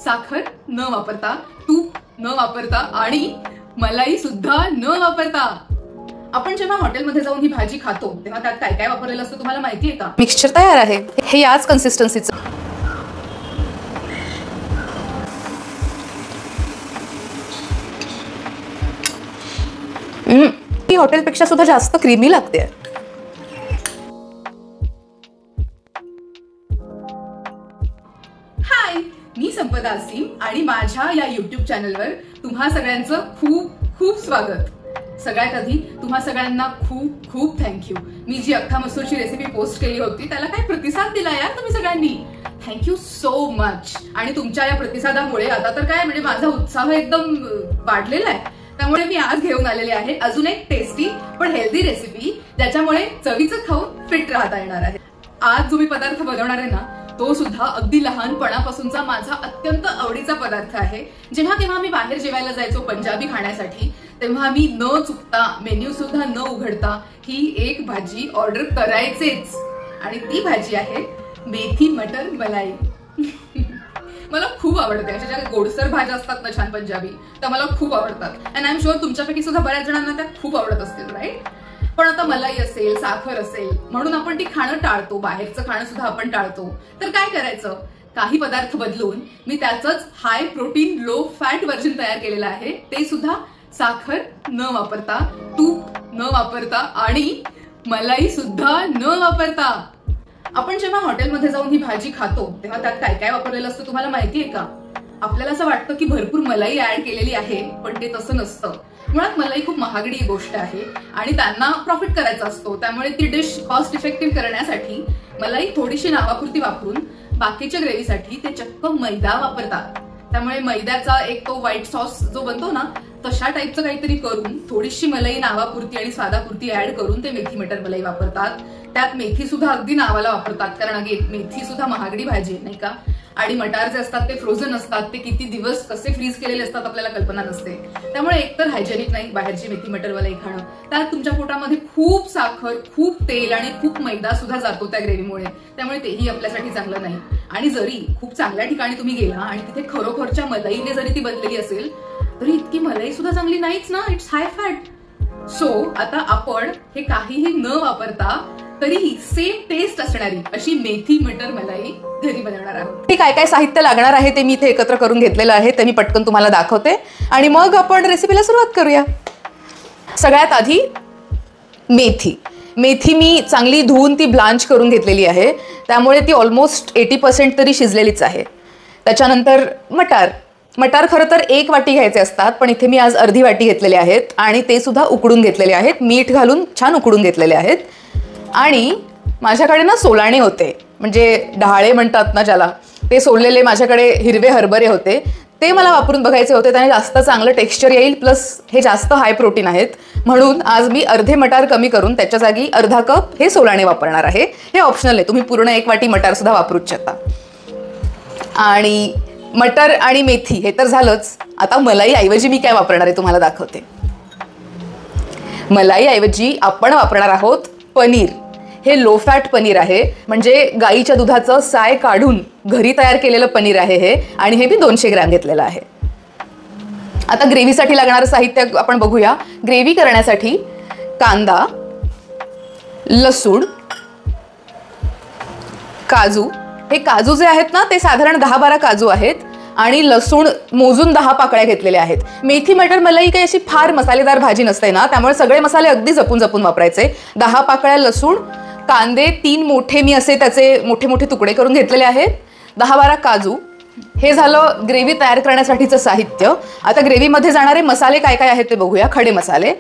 साखर न वापरता, तूप न वापरता आणि मलाई सुद्धा न वापरता। आपण जेव्हा हॉटेलमध्ये जाऊन ही भाजी खातो तेव्हा त्यात काय काय वापरलेलं असतं तुम्हाला माहिती आहे का? मिक्सचर तयार आहे हे याच कन्सिस्टन्सीचं। ही हॉटेलपेक्षा सुद्धा जास्त क्रीमी लागते। हाय, मी संपदा असीम आणि माझ्या या YouTube चॅनलवर तुम्हा सगळ्यांचं खूप खूप स्वागत। सगळ्यात आधी तुम्हा सगळ्यांना खूप खूप थँक्यू। मी जी अख्खा मसूरची रेसिपी पोस्ट केली होती त्याला काय प्रतिसाद दिला यार तुम्ही सगळ्यांनी, थँक्यू सो मच। आणि तुमच्या या प्रतिसादामुळे आता तर काय म्हणजे माझा उत्साह एकदम वाढलेला आहे। त्यामुळे मी आज घेऊन आलेले आहे अजून एक टेस्टी पण हेल्दी रेसिपी ज्याच्यामुळे चवीचं खाऊन फिट राहता येणार आहे। आज जो मी पदार्थ बनवणार आहे ना तो सुद्धा अगदी लहानपणापासूनचा माझा अत्यंत आवडीचा पदार्थ आहे। जेव्हा केव्हा मी बाहेर जेवायला जायचो पंजाबी खाण्यासाठी तेव्हा मी न चुकता मेन्यू सुद्धा न उघडता ही एक भाजी ऑर्डर करायचेच आणि ती भाजी आहे मेथी मटर मलाई। मला खूप आवडते अशा ज्या गोडसर भाज्या असतात ना छान पंजाबी त्या मला खूप आवडतात अँड आय एम शुअर तुमच्यापैकी सुद्धा बऱ्याच जणांना त्या खूप आवडत असतील, राईट? पण आता मलाई असेल साखर असेल म्हणून आपण ती खाणं टाळतो, बाहेरचं खाणं सुद्धा आपण टाळतो। तर काय करायचं, काही पदार्थ बदलून मी त्याचंच high protein low fat version तयार केलेलं आहे, ते सुद्धा साखर न वापरता, तूप न वापरता आणि मलाई सुद्धा न वापरता। आपण जेव्हा हॉटेलमध्ये जाऊन ही भाजी खातो तेव्हा त्यात काय काय वापरलेलं असतं तुम्हाला माहिती आहे का? आपल्याला असं वाटतं की भरपूर मलाई ऍड केलेली आहे पण ते तसं नसतं। मुळात मलाई खूप महागडी गोष्ट आहे आणि त्यांना प्रॉफिट करायचा असतो, त्यामुळे ती डिश कॉस्ट इफेक्टिव्ह करण्यासाठी मलाई थोडीशी नावापुरती वापरून बाकीच्या ग्रेव्हीसाठी ते चक्क मैदा वापरतात। त्यामुळे मैद्याचा एक तो व्हाईट सॉस जो बनतो ना तशा टाईपचं काहीतरी करून थोडीशी मलाई नावापुरती आणि स्वादापुरती ऍड करून ते मेथी मटर मलाई वापरतात। त्यात मेथी सुद्धा अगदी नावाला वापरतात कारण अगेन मेथी सुद्धा महागडी भाजी आहे नाही का? आणि मटार जे असतात ते फ्रोझन असतात, ते किती दिवस कसे फ्रीज केलेले असतात आपल्याला कल्पना नसते। त्यामुळे एकतर हायजेनिक नाही बाहेरची मेथी मटर मलाई खाणं, त्यात तुमच्या पोटामध्ये खूप साखर, खूप तेल आणि खूप मैदा सुद्धा जातो त्या ग्रेव्हीमुळे, त्यामुळे तेही आपल्यासाठी चांगलं नाही। आणि जरी खूप चांगल्या ठिकाणी तुम्ही गेला आणि तिथे खरोखरच्या मलाईने जरी ती बनलेली असेल तरी इतकी मलाई सुद्धा चांगली नाहीच ना, इट्स हाय फॅट। सो आता आपण हे काहीही न वापरता तरीही सेम टेस्ट असणारी अशी मेथी मटर मलाई घरी बनवणार आहोत। काय काय साहित्य लागणार आहे ते मी इथे एकत्र करून घेतलेलं आहे, ते मी पटकन तुम्हाला दाखवते आणि मग आपण रेसिपीला सुरुवात करूया। सगळ्यात आधी मेथी मी चांगली धुवून ती ब्लांच करून घेतलेली आहे, त्यामुळे ती ऑलमोस्ट 80% तरी शिजलेलीच आहे। त्याच्यानंतर मटार खरं तर 1 वाटी घ्यायचे असतात पण इथे मी आज अर्धी वाटी घेतलेले आहेत आणि ते सुद्धा उकडून घेतलेले आहेत, मीठ घालून छान उकडून घेतलेले आहेत। आणि माझ्याकडे ना सोलाणे होते, म्हणजे डहाळे म्हणतात ना ज्याला, ते सोललेले माझ्याकडे हिरवे हरभरे होते, ते मला वापरून बघायचे होते, त्याने जास्त चांगलं टेक्स्चर येईल, प्लस हे जास्त हाय प्रोटीन आहेत म्हणून आज मी अर्धे मटार कमी करून त्याच्या जागी अर्धा कप हे सोलाणे वापरणार आहे। हे ऑप्शनल आहे, तुम्ही पूर्ण 1 वाटी मटार सुद्धा वापरूच शकता। आणि मटर आणि मेथी हे तर झालंच, आता मलाई ऐवजी मी काय वापरणार आहे तुम्हाला दाखवते। मलाई ऐवजी आपण वापरणार आहोत पनीर। हे लो फॅट पनीर आहे, म्हणजे गाईच्या दुधाचं साय काढून घरी तयार केलेलं पनीर आहे हे, आणि हे मी 200 ग्रॅम घेतलेलं आहे। आता ग्रेव्हीसाठी लागणारं साहित्य आपण बघूया। ग्रेव्ही करण्यासाठी कांदा, लसूण, काजू, हे काजू जे आहेत ना ते साधारण 10-12 काजू आहेत आणि लसूण मोजून 10 पाकळ्या घेतलेल्या आहेत। मेथी मटर मलाई काही अशी फार मसालेदार भाजी नसते ना, त्यामुळे सगळे मसाले अगदी जपून जपून वापरायचे। 10 पाकळ्या लसूण, कांदे 3 मोठे मी असे त्याचे मोठे मोठे तुकडे करून घेतलेले आहेत, 10-12 काजू। हे झालं ग्रेव्ही तयार करण्यासाठीचं साहित्य। आता ग्रेव्हीमध्ये जाणारे मसाले काय काय आहेत ते बघूया। खडे मसाले,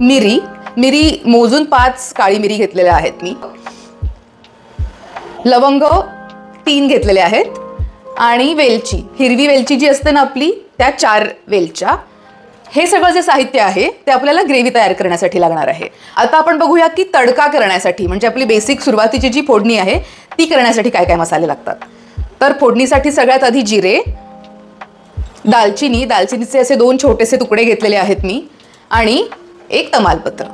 मिरी मोजून 5 काळी मिरी घेतलेल्या आहेत मी, लवंग 3 घेतलेले आहेत आणि वेलची, हिरवी वेलची जी असते ना आपली, त्या 4 वेलच्या। हे सगळं जे साहित्य आहे ते आपल्याला ग्रेव्ही तयार करण्यासाठी लागणार आहे। आता आपण बघूया की तडका करण्यासाठी, म्हणजे आपली बेसिक सुरुवातीची जी फोडणी आहे ती करण्यासाठी काय काय मसाले लागतात। तर फोडणीसाठी सगळ्यात आधी जिरे, दालचिनीचे असे 2 छोटेसे तुकडे घेतलेले आहेत मी, आणि 1 तमालपत्र।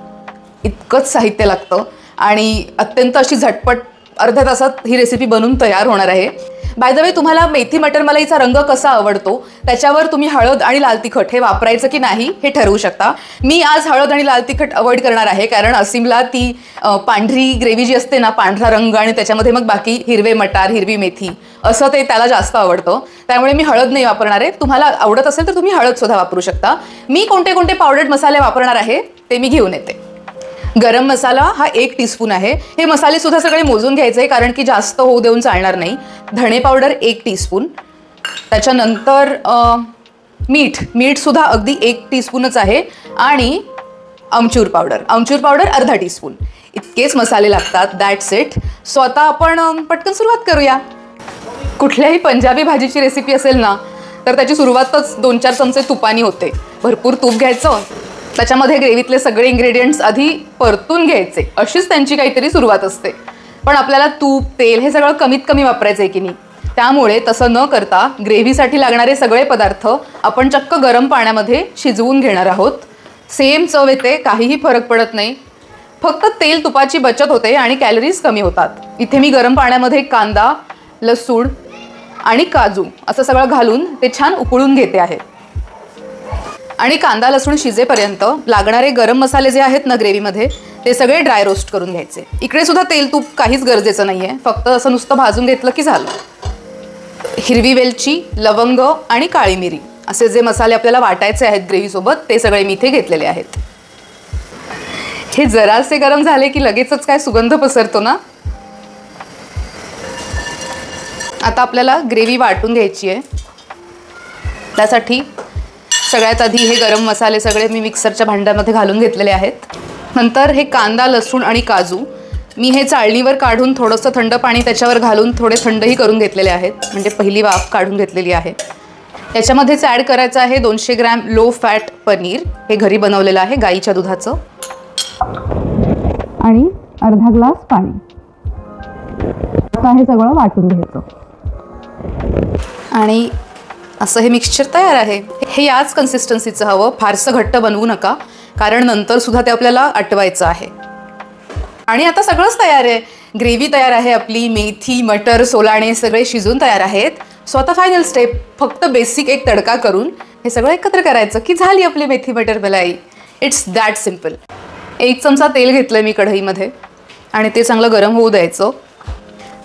इतकंच साहित्य लागतं आणि अत्यंत अशी झटपट अर्ध्या तासात ही रेसिपी बनून तयार होणार आहे। बाय द वे, तुम्हाला मेथी मटर मलाईचा रंग कसा आवडतो त्याच्यावर तुम्ही हळद आणि लाल तिखट हे वापरायचं की नाही हे ठरवू शकता. मी आज हळद आणि लाल तिखट अवॉइड करणार आहे, कारण असीमला ती पांढरी ग्रेव्ही जी असते ना, पांढरा रंग आणि त्याच्यामध्ये मग बाकी हिरवे मटार, हिरवी मेथी असं ते त्याला जास्त आवडतं. त्यामुळे मी हळद नाही वापरणार आहे. तुम्हाला आवडत असेल तर तुम्ही हळद सुद्धा वापरू शकता. मी कोणते कोणते पावडर्ड मसाले वापरणार आहे ते मी घेऊन येते. गरम मसाला हा 1 टीस्पून आहे. हे मसाले सुद्धा सगळे मोजून घ्यायचे आहे, कारण की जास्त होऊ देऊन चालणार नाही. धणे पावडर 1 टीस्पून. त्याच्यानंतर मीठ सुद्धा अगदी 1 टीस्पूनच आहे. आणि आमचूर पावडर अर्धा टीस्पून. इतकेच मसाले लागतात. That's it. सो आता आपण पटकन सुरुवात करूया. कुठल्याही पंजाबी भाजीची रेसिपी असेल ना, तर त्याची सुरुवातच 2-4 चमचे तुपानी होते. भरपूर तूप घ्यायचं, त्याच्यामध्ये ग्रेव्हीतले सगळे इंग्रेडियंट्स आधी परतून घ्यायचे. अशीच त्यांची काहीतरी सुरुवात असते. पण आपल्याला तूप, तेल हे सगळं कमीत कमी वापरायचं आहे की नाही. त्यामुळे तसं न करता ग्रेव्हीसाठी लागणारे सगळे पदार्थ आपण चक्क गरम पाण्यामध्ये शिजवून घेणार आहोत. सेम चव येते, काहीही फरक पडत नाही. फक्त तेल तुपाची बचत होते आणि कॅलरीज कमी होतात. इथे मी गरम पाण्यामध्ये कांदा, लसूण आणि काजू असं सगळं घालून ते छान उकळून घेते आहे. आणि कांदा लसूण शिजेपर्यंत लागणारे गरम मसाले जे आहेत ना ग्रेव्हीमध्ये, ते सगळे ड्राय रोस्ट करून घ्यायचे. इकडे सुद्धा तेल तूप काहीच गरजेचं नाही आहे, फक्त असं नुसतं भाजून घेतलं की झालं. हिरवी वेलची, लवंग आणि काळी मिरी असे जे मसाले आपल्याला वाटायचे आहेत ग्रेव्हीसोबत, ते सगळे मी इथे घेतलेले आहेत. हे जरासे गरम झाले की लगेचच काय सुगंध पसरतो ना. आता आपल्याला ग्रेव्ही वाटून घ्यायची आहे. त्यासाठी सगळ्यात आधी हे गरम मसाले सगळे मी मिक्सरच्या भांड्यामध्ये घालून घेतलेले आहेत. नंतर हे कांदा, लसूण आणि काजू मी हे चाळणीवर काढून थोडंसं थंड पाणी त्याच्यावर घालून थोडे थंडही करून घेतलेले आहेत, म्हणजे पहिली वाफ काढून घेतलेली आहे. याच्यामध्येच ॲड करायचं आहे 200 ग्रॅम लो फॅट पनीर. हे घरी बनवलेलं आहे गाईच्या दुधाचं. आणि अर्धा ग्लास पाणी. आता हे सगळं वाटून घ्यायचं. आणि असं हे मिक्सचर तयार आहे. हे याच कन्सिस्टन्सीचं हवं, फारसं घट्ट बनवू नका, कारण नंतर सुद्धा ते आपल्याला आटवायचं आहे. आणि आता सगळंच तयार आहे. ग्रेव्ही तयार आहे आपली. मेथी, मटर, सोलाणे सगळे शिजून तयार आहेत. सो आता फायनल स्टेप, फक्त बेसिक एक तडका करून हे सगळं एकत्र करायचं की झाली आपली मेथी मटर मलाई. It's that simple. 1 चमचा तेल घेतलं मी कढईमध्ये आणि ते चांगलं गरम होऊ द्यायचं.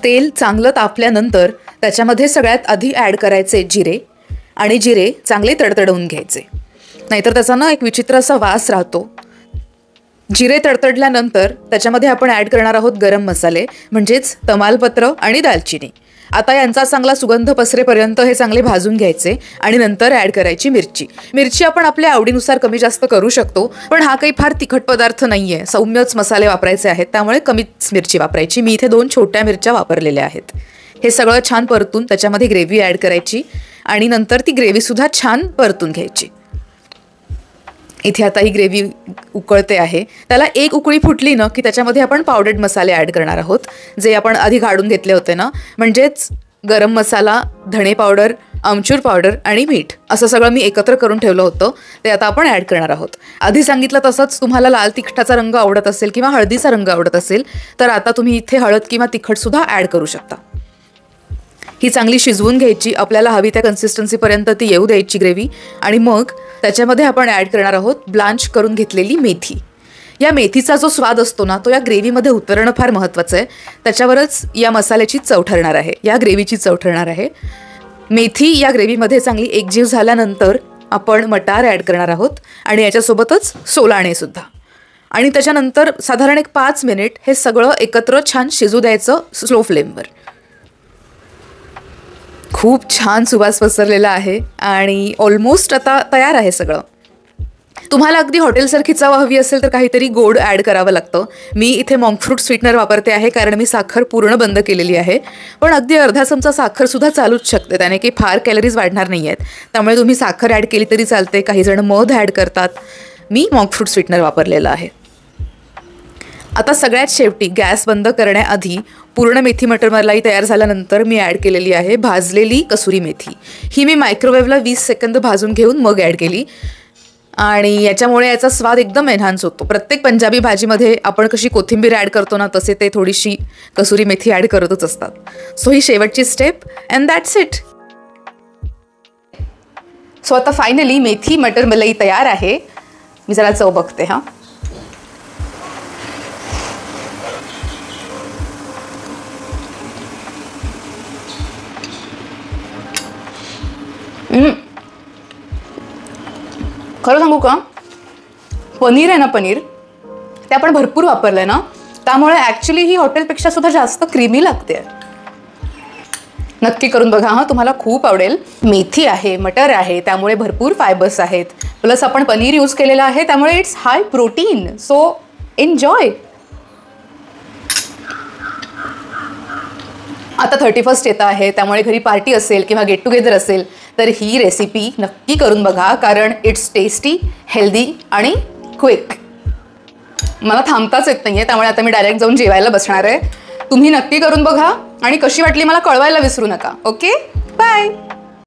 तेल चांगलं तापल्यानंतर त्याच्यामध्ये सगळ्यात आधी ॲड करायचे जिरे. आणि जिरे चांगले तडतडवून घ्यायचे, नाहीतर त्याचा ना एक विचित्र असा वास राहतो. जिरे तडतडल्यानंतर त्याच्यामध्ये आपण ॲड करणार आहोत गरम मसाले, म्हणजेच तमालपत्र आणि दालचिनी. आता यांचा चांगला सुगंध पसरेपर्यंत हे चांगले भाजून घ्यायचे. आणि नंतर ॲड करायची मिरची आपण आपल्या आवडीनुसार कमी जास्त करू शकतो, पण हा काही फार तिखट पदार्थ नाही आहे. सौम्यच मसाले वापरायचे आहेत, त्यामुळे कमीच मिरची वापरायची. मी इथे 2 छोट्या मिरच्या वापरलेल्या आहेत. हे सगळं छान परतून त्याच्यामध्ये ग्रेव्ही ॲड करायची आणि नंतर ती ग्रेव्हीसुद्धा छान परतून घ्यायची. इथे आता ही ग्रेव्ही उकळते आहे. त्याला एक उकळी फुटली ना की त्याच्यामध्ये आपण पावडर्ड मसाले ॲड करणार आहोत, जे आपण आधी काढून घेतले होते ना, म्हणजेच गरम मसाला, धणे पावडर, आमचूर पावडर आणि मीठ असं सगळं मी एकत्र करून ठेवलं होतं, ते आता आपण ॲड करणार आहोत. आधी सांगितलं तसंच तुम्हाला लाल तिखटाचा रंग आवडत असेल किंवा हळदीचा रंग आवडत असेल तर आता तुम्ही इथे हळद किंवा तिखटसुद्धा ॲड करू शकता. ही चांगली शिजवून घ्यायची. आपल्याला हवी त्या कन्सिस्टन्सीपर्यंत ती येऊ द्यायची ग्रेव्ही. आणि मग त्याच्यामध्ये आपण ॲड करणार आहोत ब्लांच करून घेतलेली मेथी. या मेथीचा जो स्वाद असतो ना, तो या ग्रेव्हीमध्ये उतरणं फार महत्त्वाचं आहे. त्याच्यावरच या मसाल्याची चव ठरणार आहे, या ग्रेव्हीची चव ठरणार आहे. मेथी या ग्रेव्हीमध्ये चांगली एकजीव झाल्यानंतर आपण मटार ॲड करणार आहोत आणि याच्यासोबतच सोलाणेसुद्धा. आणि त्याच्यानंतर साधारण 5 मिनिट हे सगळं एकत्र छान शिजू द्यायचं स्लो फ्लेमवर. खूप छान सुवास पसरलेला आहे आणि ऑलमोस्ट आता तयार आहे सगळं. तुम्हाला अगदी हॉटेलसारखी चव हवी असेल तर काहीतरी गोड ॲड करावं लागतं. मी इथे मॉन्क फ्रूट स्वीटनर वापरते आहे, कारण मी साखर पूर्ण बंद केलेली आहे. पण अगदी अर्धा चमचा साखरसुद्धा चालूच शकते, त्याने काही फार कॅलरीज वाढणार नाही आहेत. त्यामुळे तुम्ही साखर ॲड केली तरी चालते. काही जण मध ॲड करतात. मी मॉन्क फ्रूट स्वीटनर वापरलेलं आहे. आता सगळ्यात शेवटी गॅस बंद करण्याआधी पूर्ण मेथी मटर मलाई तयार झाल्यानंतर मी ॲड केलेली आहे भाजलेली कसुरी मेथी. ही मी मायक्रोवेव्हला 20 सेकंद भाजून घेऊन मग ॲड केली. आणि याच्यामुळे याचा स्वाद एकदम एन्हान्स होतो. प्रत्येक पंजाबी भाजीमध्ये आपण कशी कोथिंबीर ॲड करतो ना, तसे ते थोडीशी कसुरी मेथी ॲड करतच असतात. सो ही शेवटची step and that's it. So आता फायनली मेथी मटर मलाई तयार आहे. मी जरा चव बघते. हां, खरं सांगू का, पनीर आहे ना, पनीर ते आपण भरपूर वापरलं आहे ना, त्यामुळे ॲक्च्युली ही हॉटेलपेक्षा सुद्धा जास्त क्रीमी लागते. नक्की करून बघा. हां, तुम्हाला खूप आवडेल. मेथी आहे, मटर आहे, त्यामुळे भरपूर फायबर्स आहेत. प्लस आपण पनीर यूज केलेलं आहे, त्यामुळे it's high protein. So enjoy. आता 31st येतं आहे, त्यामुळे घरी पार्टी असेल किंवा गेट टुगेदर असेल तर ही रेसिपी नक्की करून बघा, कारण इट्स टेस्टी, हेल्दी आणि क्विक. मला थांबताच येत नाही आहे, त्यामुळे आता मी डायरेक्ट जाऊन जेवायला बसणार आहे. तुम्ही नक्की करून बघा आणि कशी वाटली मला कळवायला विसरू नका. Okay, bye.